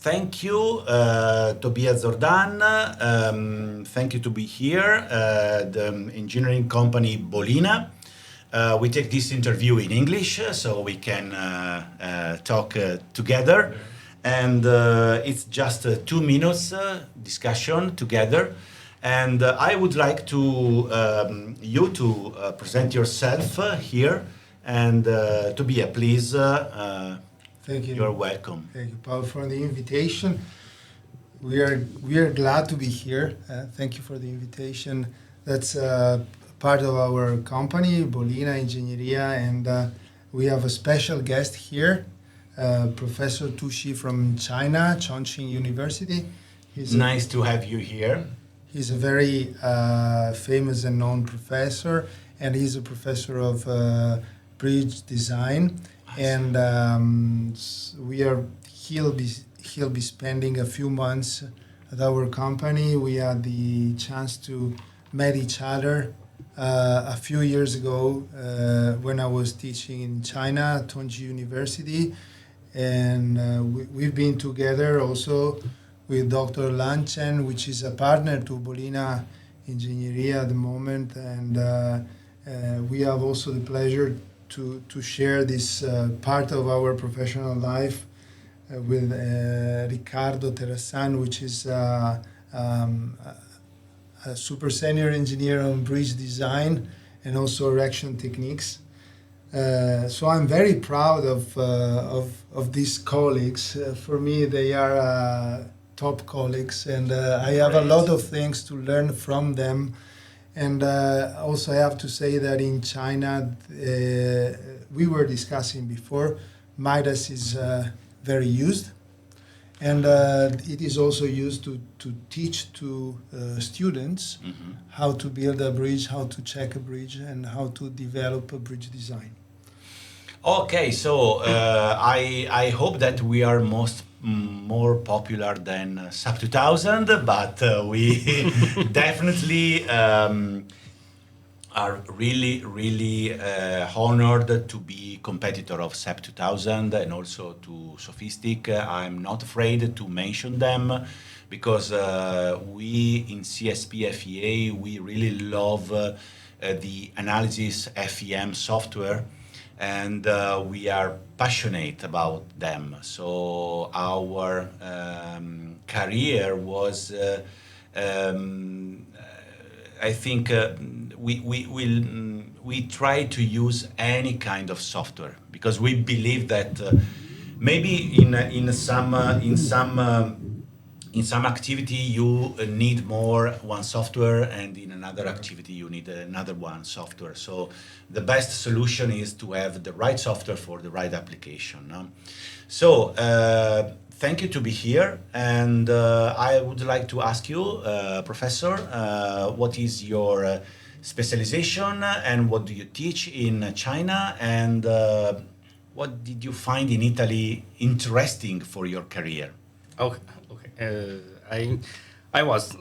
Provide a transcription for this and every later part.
Thank you, Tobias Zordan. Thank you to be here. The engineering company Bolina. We take this interview in English so we can talk together. And it's just 2 minutes discussion together. And I would like to you to present yourself here. And Tobias, please. Thank you. You're welcome. Thank you, Paul, for the invitation. We are glad to be here. Thank you for the invitation. That's part of our company, Bolina Ingegneria, and we have a special guest here, Professor Tushi from China, Chongqing University. Nice to have you here. He's a very famous and known professor, and he's a professor of bridge design. And he'll be spending a few months at our company. We had the chance to meet each other a few years ago when I was teaching in China at Tongji University, and we've been together also with Dr. Lan Chen, which is a partner to Bolina Ingegneria at the moment, and we have also the pleasure to share this part of our professional life with Riccardo Terrassan, which is a super senior engineer on bridge design and also erection techniques. So I'm very proud of these colleagues. For me, they are top colleagues, and I have a lot of things to learn from them. And also I have to say that in China, we were discussing before, Midas is very used. And it is also used to teach to students how to build a bridge, how to check a bridge, and how to develop a bridge design. Okay, so I hope that we are more popular than SAP 2000, but we definitely are really honored to be competitor of SAP 2000 and also to Sophistic. I'm not afraid to mention them because we in CSP FEA, we really love the analysis FEM software. And we are passionate about them. So our career was, I think, we try to use any kind of software because we believe that maybe in some activity you need more one software, and in another activity you need another one software. So the best solution is to have the right software for the right application. So thank you to be here, and I would like to ask you, Professor, what is your specialization and what do you teach in China, and what did you find in Italy interesting for your career? Okay. I was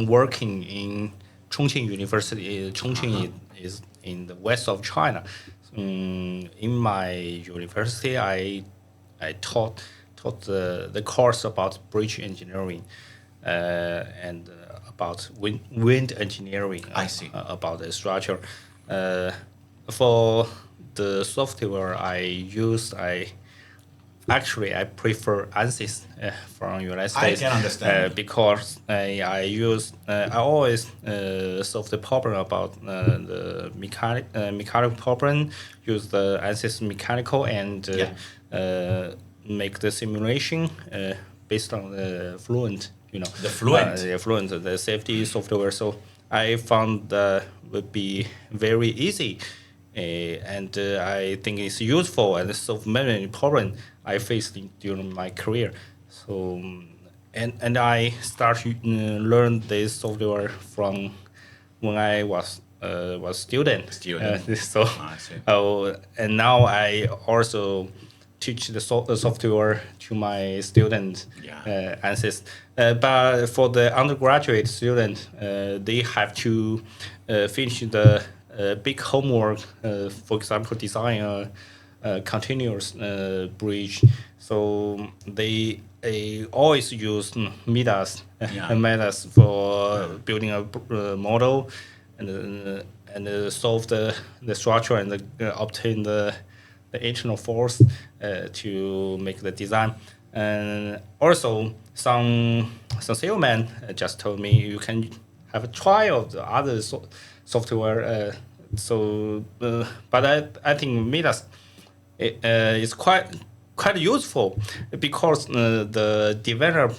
working in Chongqing University. Chongqing is in the west of China. In my university, I taught the course about bridge engineering and about wind engineering. I see. About the structure. For the software I use, I prefer ANSYS from United States. I can understand because I always solve the problem about the mechanical problem. Use the ANSYS mechanical and make the simulation based on the Fluent. The Fluent. The safety software. So I found that would be very easy. And I think it's useful and solve many problems I faced during my career. So, and I started learn this software from when I was student. So, and now I also teach the software to my student, ANSYS. But for the undergraduate student, they have to finish the big homework. For example, design continuous bridge. So they always use methods for building a model and solve the structure and obtain the internal force to make the design. And also some salesman just told me you can have a try of the other software. But I think methods is quite useful because the developer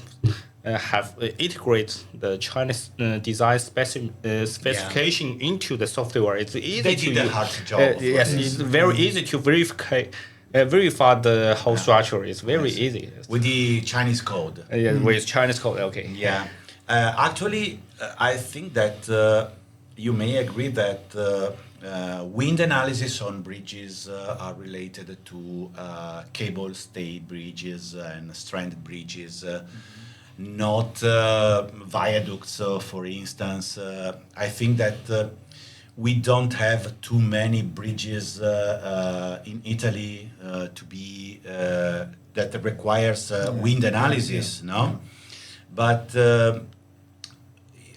have integrate the Chinese design specification into the software. It's easy They to did a use. hard job. Yes, it's very easy to verify the whole structure. It's very easy. With the Chinese code. With Chinese code, okay. Yeah. Actually, I think that you may agree that wind analysis on bridges are related to cable stayed bridges and stranded bridges, not viaducts, for instance. I think that we don't have too many bridges in Italy to be that requires wind analysis, no? But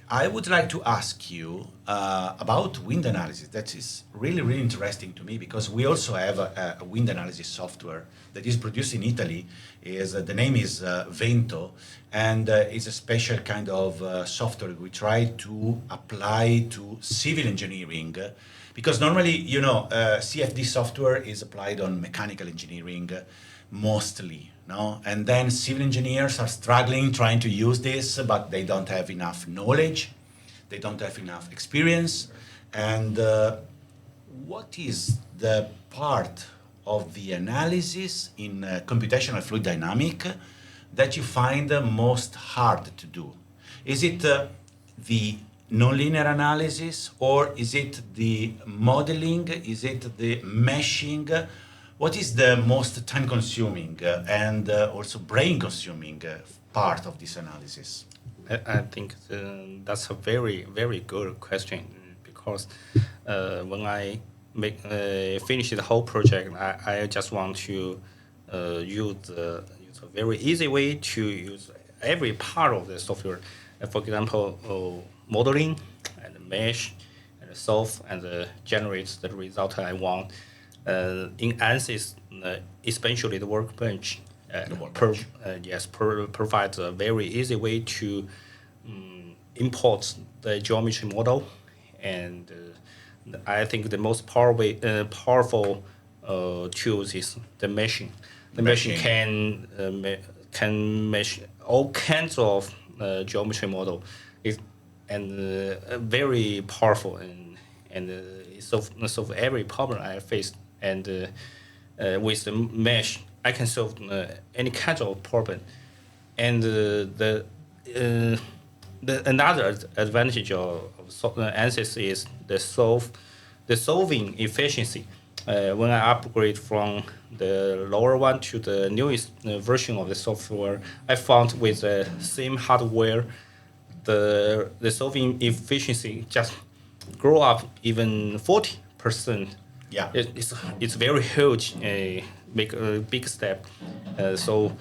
I would like to ask you about wind analysis. That is really, really interesting to me because we also have a wind analysis software that is produced in Italy. The name is Vento, and it's a special kind of software we try to apply to civil engineering because normally, you know, CFD software is applied on mechanical engineering mostly. No? And then civil engineers are struggling trying to use this, but they don't have enough knowledge, they don't have enough experience. And what is the part of the analysis in computational fluid dynamic that you find most hard to do? Is it the nonlinear analysis, or is it the modeling? Is it the meshing? What is the most time-consuming and also brain-consuming part of this analysis? I think that's a very, very good question because when I finish the whole project, I just want to use a very easy way to use every part of the software. For example, modeling and mesh and solve and generate the result I want. In ANSYS, especially the workbench, provides a very easy way to import the geometry model, and I think the most powerful tools is the meshing. The meshing can mesh all kinds of geometry model, very powerful and solve every problem I faced. And with the mesh, I can solve any kind of problem. And another advantage of ANSYS is the solving efficiency. When I upgrade from the lower one to the newest version of the software, I found with the same hardware, the solving efficiency just grow up even 40%. Yeah, it's very huge. Make a big step. So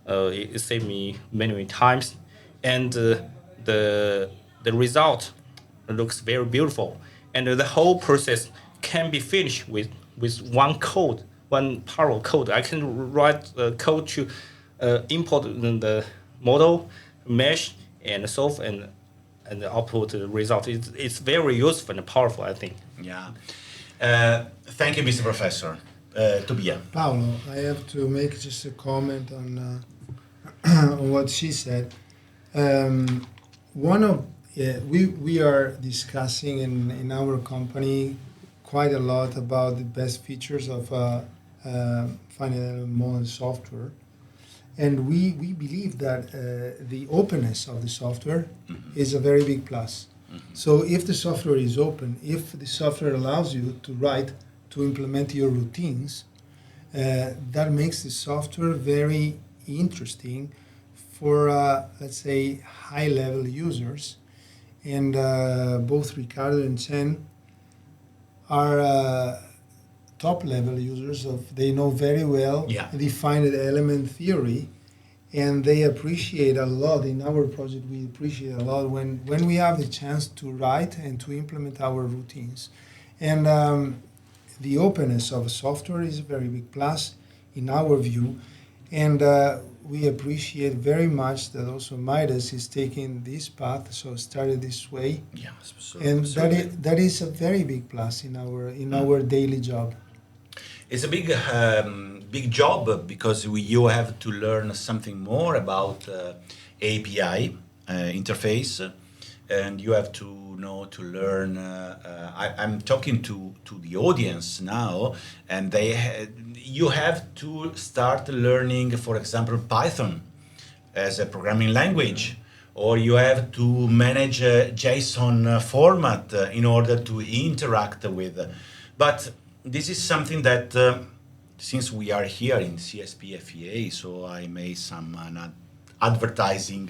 it saved me many times, and the result looks very beautiful. And the whole process can be finished with one parallel code. I can write code to import the model, mesh, and solve and output the result. It's very useful and powerful, I think. Yeah. Thank you, Mr. Professor. Tobia. Paolo, I have to make just a comment on what she said. We are discussing in our company quite a lot about the best features of finite model software, and we believe that the openness of the software is a very big plus. So if the software is open, if the software allows you to implement your routines, that makes the software very interesting for, let's say, high-level users. And both Ricardo and Chen are top level users they know very well defined element theory, and they appreciate a lot. In our project, we appreciate a lot when we have the chance to write and to implement our routines. And the openness of software is a very big plus in our view, and we appreciate very much that also Midas is taking this path, so started this way. Yeah, and that is a very big plus in our daily job. It's a big job because you have to learn something more about API interface, and you have to learn. I'm talking to the audience now, and you have to start learning, for example, Python as a programming language, or you have to manage a JSON format in order to interact with. But this is something that, since we are here in CSP FEA, so I made some advertising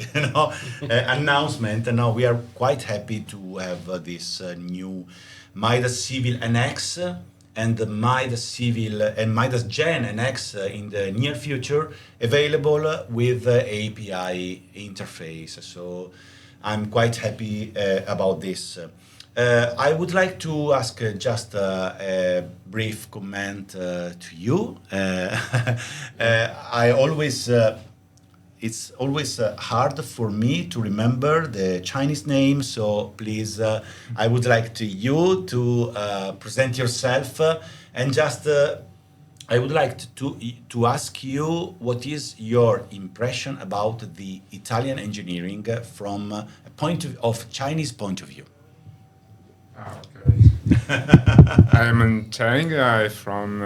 announcement, and now we are quite happy to have this new Midas Civil Annex and the Midas Civil and Midas Gen Annex in the near future available with API interface. So I'm quite happy about this. I would like to ask just a brief comment to you. It's always hard for me to remember the Chinese name, so please, I would like you to present yourself, and just I would like to ask you what is your impression about the Italian engineering from a Chinese point of view. Okay. I'm Cheng. I'm from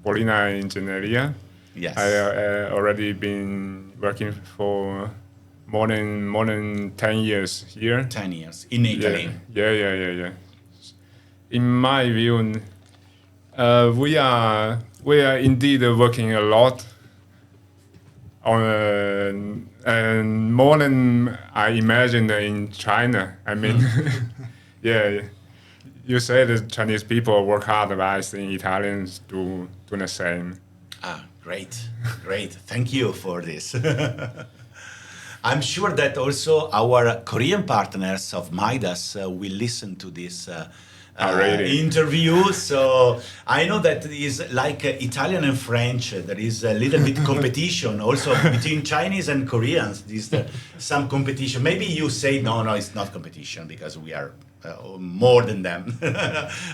Bolina Ingegneria. Yes. I already been working for more than 10 years here. 10 years in Italy. Yeah. In my view, we are indeed working a lot on and more than I imagined in China. I mean, yeah. You say that Chinese people work hard, but I think Italians do the same. Great. Thank you for this. I'm sure that also our Korean partners of Midas will listen to this interview. So I know that it is like Italian and French. There is a little bit competition also between Chinese and Koreans. There's some competition. Maybe you say, no, it's not competition because we are more than them.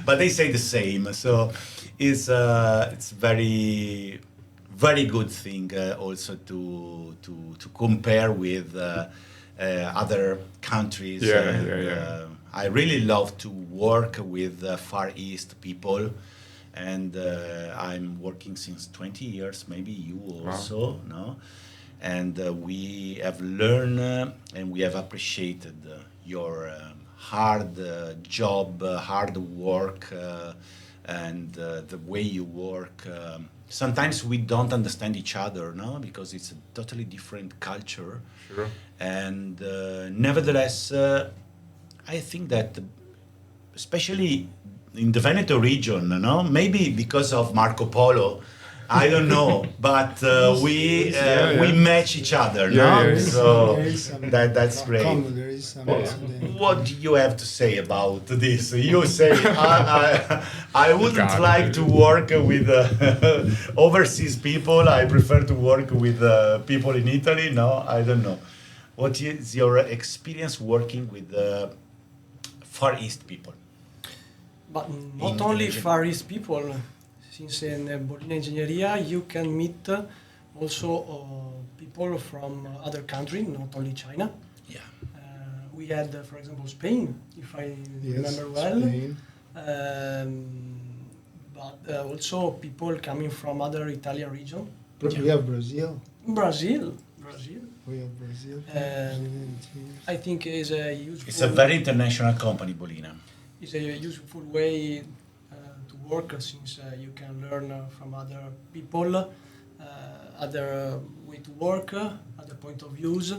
But they say the same. So it's very... very good thing also to compare with other countries. I really love to work with Far East people, and I'm working since 20 years, maybe you also, no? And we have learned and we have appreciated your hard job, hard work, and the way you work. Sometimes we don't understand each other, no, because it's a totally different culture. Sure. And nevertheless, I think that, especially in the Veneto region, no, maybe because of Marco Polo, I don't know, but we match each other, no? So that's great. There is some what do you have to say about this? You say I wouldn't like to work with overseas people. I prefer to work with people in Italy. No, I don't know. What is your experience working with Far East people? But not only Far East people. Since in Bolina Ingegneria you can meet also people from other countries, not only China. Yeah. We had, for example, Spain, if I remember well. Spain. But also people coming from other Italian regions. We have Brazil. Brazil. We have Brazil. I think is a useful. It's a very international company, Bolina. It's a useful way to work, since you can learn from other people, other way to work, other point of views.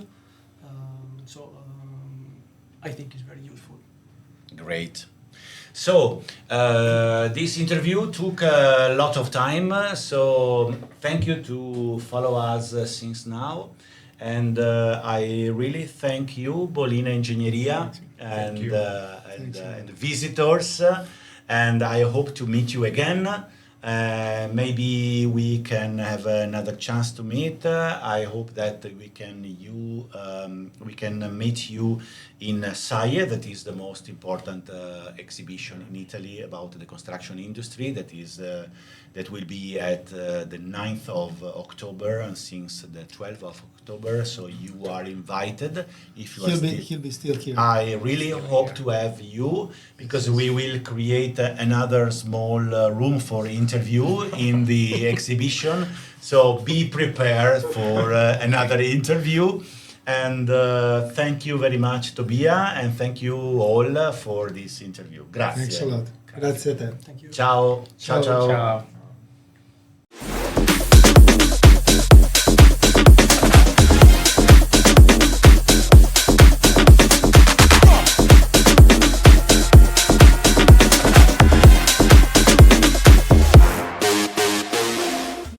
I think it's very useful. Great. So this interview took a lot of time, so thank you to follow us since now. And I really thank you, Bolina Ingegneria, and the visitors. And I hope to meet you again. Maybe we can have another chance to meet. I hope that we can meet you in SAIE, that is the most important exhibition in Italy about the construction industry. That will be at the 9th of October and since the 12th of October. So you are invited. If you He'll be still here. I really hope to have you, because we will create another small room for interview in the exhibition. So be prepared for another interview. And thank you very much, Tobia, and thank you all for this interview. Grazie. Thanks a lot. Grazie a te. Thank you. Ciao. Ciao. Ciao. Ciao. Ciao.